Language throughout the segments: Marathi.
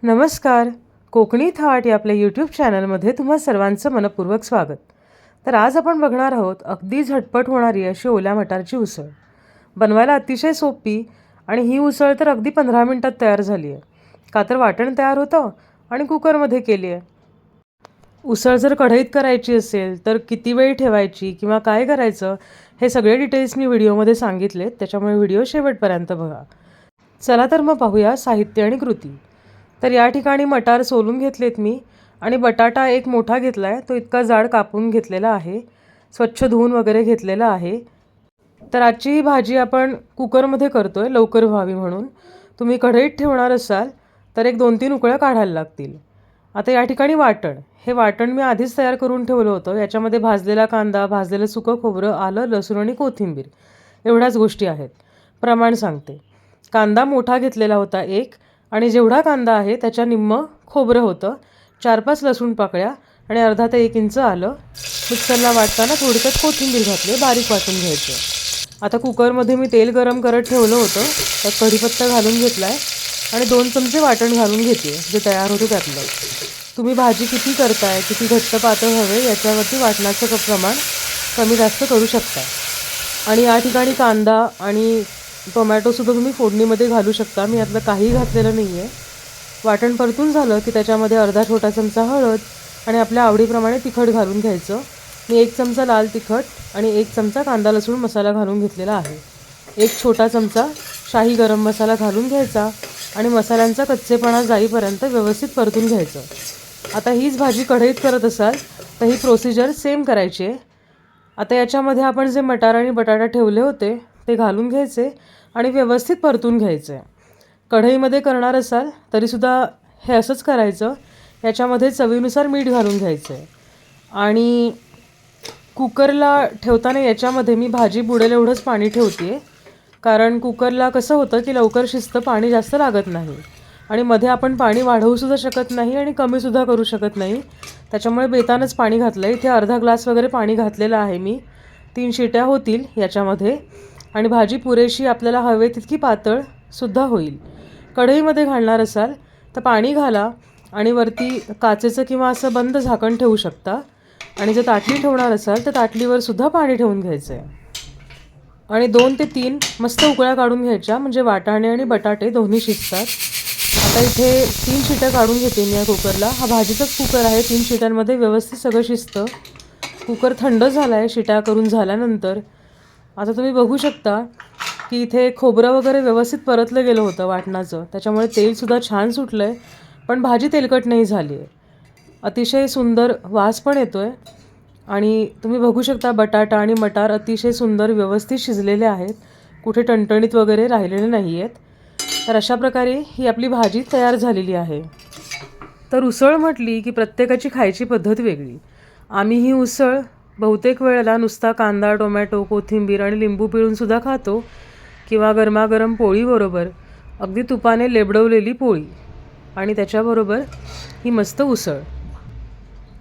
नमस्कार. कोकणी थाट या आपल्या यूट्यूब चॅनलमध्ये तुम्हा सर्वांचं मनपूर्वक स्वागत. तर आज आपण बघणार आहोत अगदी झटपट होणारी अशी ओल्या मटारची उसळ. बनवायला अतिशय सोपी आणि ही उसळ तर अगदी 15 मिनिटात तयार झाली आहे. का तर वाटण तयार होतं आणि कुकरमध्ये केली आहे. उसळ जर कढईत करायची असेल तर किती वेळ ठेवायची किंवा काय करायचं हे सगळे डिटेल्स मी व्हिडिओमध्ये सांगितलेत, त्याच्यामुळे व्हिडिओ शेवटपर्यंत बघा. चला तर मग पाहूया साहित्य आणि कृती. तर या ठिकाणी मटार सोलून घेतलेत मी आणि बटाटा एक मोठा घेतला आहे, तो इतका जाड कापून घेतलेला आहे, स्वच्छ धुवून वगैरे घेतलेला आहे. तर आजची ही भाजी आपण कुकरमध्ये करतो आहे लवकर व्हावी म्हणून. तुम्ही कढईत ठेवणार असाल तर एक 2-3 उकळ्या काढायला लागतील. आता या ठिकाणी वाटण, हे वाटण मी आधीच तयार करून ठेवलं होतं. याच्यामध्ये भाजलेला कांदा, भाजलेलं सुकं खोबरं, आलं, लसूण आणि कोथिंबीर एवढ्याच गोष्टी आहेत. प्रमाण सांगते. कांदा मोठा घेतलेला होता एक, आणि जेवढा कांदा आहे त्याच्या निम्म खोबरं होतं, 4-5 लसूण पाकळ्या आणि अर्धा ते 1 इंच आलं. मिक्सरला वाटताना थोडक्यात कोथिंबीर घातली, बारीक वाटून घ्यायचं. आता कुकरमध्ये मी तेल गरम करत ठेवलं होतं, त्यात कढीपत्ता घालून घेतला आहे आणि 2 चमचे वाटण घालून घेते जे तयार होतं त्यातलं. तुम्ही भाजी किती करताय, किती घट्ट पातळ हवे याच्यावरती वाटणाचं प्रमाण कमी जास्त करू शकता. आणि या ठिकाणी कांदा आणि टोमॅटोसुद्धा तुम्ही फोडणीमध्ये घालू शकता. मी यातलं काही घातलेलं नाही आहे. वाटण परतून झालं की त्याच्यामध्ये अर्धा छोटा चमचा हळद आणि आपल्या आवडीप्रमाणे तिखट घालून घ्यायचं. मी 1 चमचा लाल तिखट आणि 1 चमचा कांदा लसूण मसाला घालून घेतलेला आहे. 1 छोटा चमचा शाही गरम मसाला घालून घ्यायचा आणि मसाल्यांचा कच्चेपणा जाईपर्यंत व्यवस्थित परतून घ्यायचं. आता हीच भाजी कढईत करत असाल तर ही प्रोसिजर सेम करायची आहे. आता याच्यामध्ये आपण जे मटार आणि बटाटा ठेवले होते ते घालून घ्यायचे आणि व्यवस्थित परतून घ्यायचे. कढईमध्ये करणार असाल तरीसुद्धा हे असंच करायचं. याच्यामध्ये चवीनुसार मीठ घालून घ्यायचं आहे. आणि कुकरला ठेवताना याच्यामध्ये मी भाजी बुडेल एवढंच पाणी ठेवते आहे, कारण कुकरला कसं होतं की लवकर शिजतं, पाणी जास्त लागत नाही. आणि मध्ये आपण पाणी वाढवूसुद्धा शकत नाही आणि कमीसुद्धा करू शकत नाही, त्याच्यामुळे बेतानच पाणी घातलं आहे. इथे अर्धा ग्लास वगैरे पाणी घातलेलं आहे मी. 3 शिट्या होतील याच्यामध्ये आणि भाजी पुरेशी आपल्याला हवे तितकी पातळसुद्धा होईल. कढईमध्ये घालणार असाल तर पाणी घाला आणि वरती काचेचं किंवा असं बंद झाकण ठेवू शकता. आणि जर ताटली ठेवणार असाल तर ताटलीवरसुद्धा पाणी ठेवून घ्यायचं आहे. आणि 2 ते 3 मस्त उकळ्या काढून घ्यायच्या, म्हणजे वाटाणे आणि बटाटे दोन्ही शिजतात. आता इथे 3 शिट्या काढून घेते मी या कुकरला. हा भाजीचाच कुकर आहे. 3 शिट्यांमध्ये व्यवस्थित सगळं शिजतं. कुकर थंड झाला आहे शिट्या करून झाल्यानंतर. आता तुम्ही बघू शकता की इथे खोबरं वगैरे व्यवस्थित परतलं गेलं होतं वाटणाचं, त्याच्यामुळे तेलसुद्धा छान सुटलं आहे, पण भाजी तेलकट नाही झाली आहे. अतिशय सुंदर वास पण येतो आहे. आणि तुम्ही बघू शकता बटाटा आणि मटार अतिशय सुंदर व्यवस्थित शिजलेले आहेत, कुठे टणटणीत वगैरे राहिलेले नाही आहेत. तर अशा प्रकारे ही आपली भाजी तयार झालेली आहे. तर उसळ म्हटली की प्रत्येकाची खायची पद्धत वेगळी. आम्ही ही उसळ बहुतेक वेळेला नुसता कांदा, टोमॅटो, कोथिंबीर आणि लिंबू पिळूनसुद्धा खातो, किंवा गरमागरम पोळीबरोबर, अगदी तुपाने लेबडवलेली पोळी आणि त्याच्याबरोबर ही मस्त उसळ.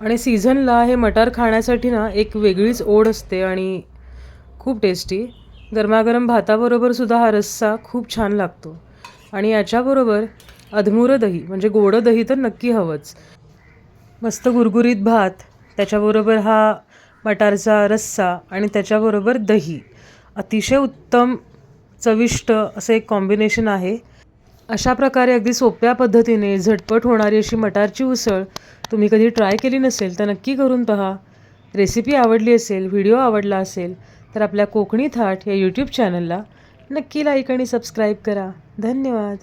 आणि सीझनला हे मटार खाण्यासाठी ना एक वेगळीच ओढ असते आणि खूप टेस्टी. गरमागरम भाताबरोबरसुद्धा हा रस्सा खूप छान लागतो. आणि याच्याबरोबर अधमुरं दही, म्हणजे गोडं दही तर नक्की हवंच. मस्त गुरगुरीत भात, त्याच्याबरोबर हा मटारचा रस्सा आणि त्याच्याबरोबर दही, अतिशय उत्तम चविष्ट असं एक कॉम्बिनेशन आहे. अशा प्रकारे अगदी सोप्या पद्धतीने झटपट होणारी अशी मटारची उसळ तुम्ही कधी ट्राय केली नसेल तर नक्की करून पहा. रेसिपी आवडली असेल, व्हिडिओ आवडला असेल तर आपल्या कोकणी थाट या यूट्यूब चॅनलला नक्की लाईक आणि सबस्क्राईब करा. धन्यवाद.